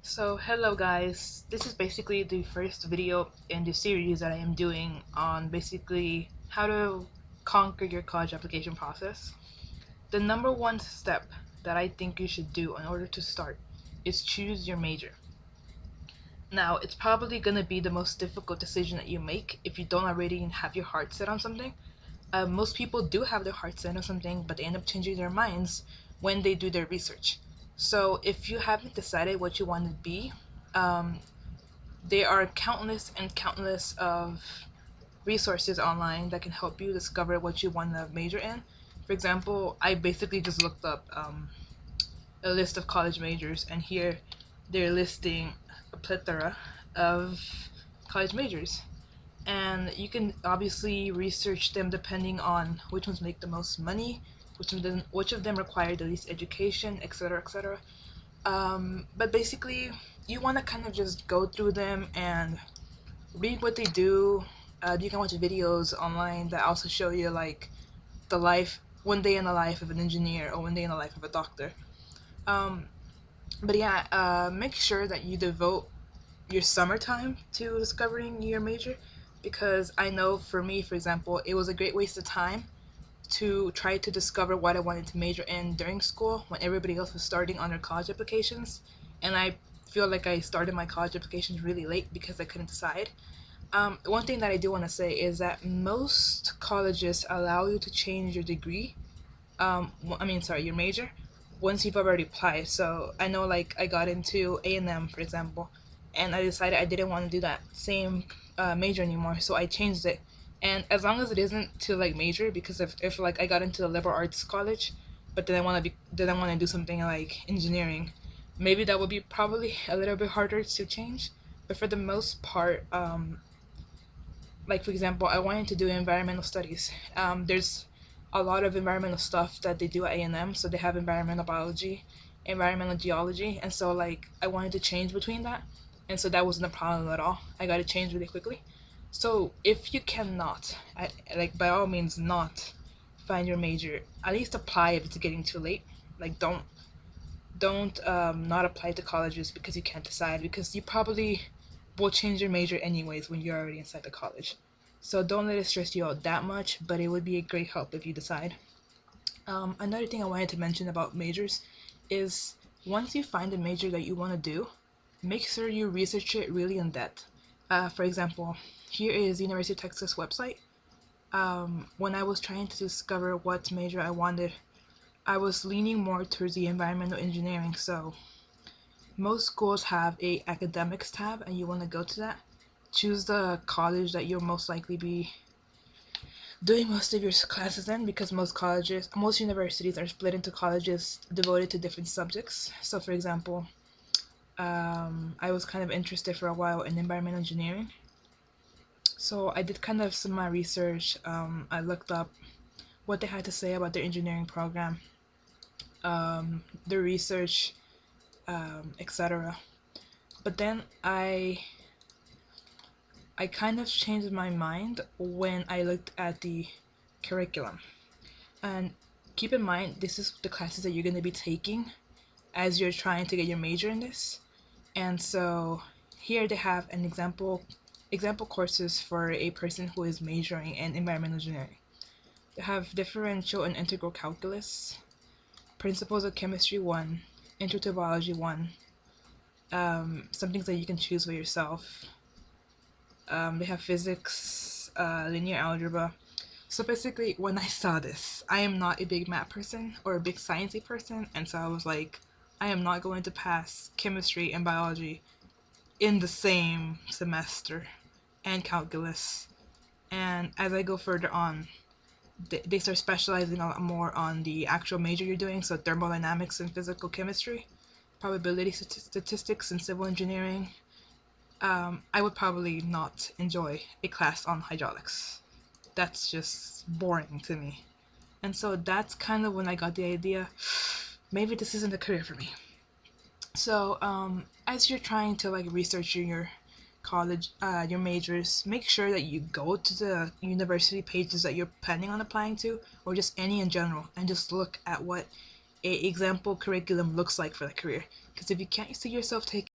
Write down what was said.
So hello guys, this is basically the first video in the series that I am doing on basically how to conquer your college application process. The number one step that I think you should do in order to start is choose your major. Now, it's probably going to be the most difficult decision that you make if you don't already have your heart set on something. Most people do have their heart set on something, but they end up changing their minds when they do their research. So if you haven't decided what you want to be, um, there are countless and countless of resources online that can help you discover what you want to major in. For example, I basically just looked up a list of college majors, and here they're listing a plethora of college majors. And you can obviously research them depending on which ones make the most money, which of them require the least education, etc., etc. But basically, you want to kind of just go through them and read what they do. You can watch videos online that also show you like the life, one day in the life of an engineer or one day in the life of a doctor. Um, but yeah, make sure that you devote your summertime to discovering your major, because I know for me, for example, it was a great waste of time to try to discover what I wanted to major in during school when everybody else was starting on their college applications, and I feel like I started my college applications really late because I couldn't decide. One thing that I do want to say is that most colleges allow you to change your degree. Sorry, your major, once you've already applied. So I know, like, I got into A&M, for example, and I decided I didn't want to do that same major anymore, so I changed it. And as long as it isn't to like major, because if like I got into the liberal arts college, but then I want to do something like engineering, maybe that would be probably a little bit harder to change. But for the most part, like for example, I wanted to do environmental studies. There's a lot of environmental stuff that they do at A&M, so they have environmental biology, environmental geology, and so like I wanted to change between that, and so that wasn't a problem at all. I got to change really quickly. So if you cannot, like by all means, not find your major, at least apply if it's getting too late. Like don't not apply to colleges because you can't decide, because you probably will change your major anyways when you're already inside the college. So don't let it stress you out that much, but it would be a great help if you decide. Another thing I wanted to mention about majors is, once you find a major that you want to do, make sure you research it really in depth. For example, here is University of Texas website. When I was trying to discover what major I wanted, I was leaning more towards the environmental engineering. So most schools have a academics tab, and you want to go to that. Choose the college that you'll most likely be doing most of your classes in, because most universities are split into colleges devoted to different subjects. So for example, I was kind of interested for a while in environmental engineering, so I did kind of some of my research. I looked up what they had to say about their engineering program, their research, etc. But then I kind of changed my mind when I looked at the curriculum. And keep in mind, this is the classes that you're going to be taking as you're trying to get your major in this. And so here they have an example courses for a person who is majoring in environmental engineering. They have differential and integral calculus, principles of chemistry 1, intro to biology 1, some things that you can choose for yourself. They have physics, linear algebra. So basically, when I saw this, I am not a big math person or a big sciencey person, and so I was like, I am not going to pass chemistry and biology in the same semester, and calculus. And as I go further on, they start specializing a lot more on the actual major you're doing, so thermodynamics and physical chemistry, probability statistics and civil engineering. I would probably not enjoy a class on hydraulics. That's just boring to me. And so that's kind of when I got the idea, maybe this isn't a career for me. So as you're trying to like research your college, your majors, make sure that you go to the university pages that you're planning on applying to, or just any in general, and just look at what a example curriculum looks like for the career. Because if you can't see yourself taking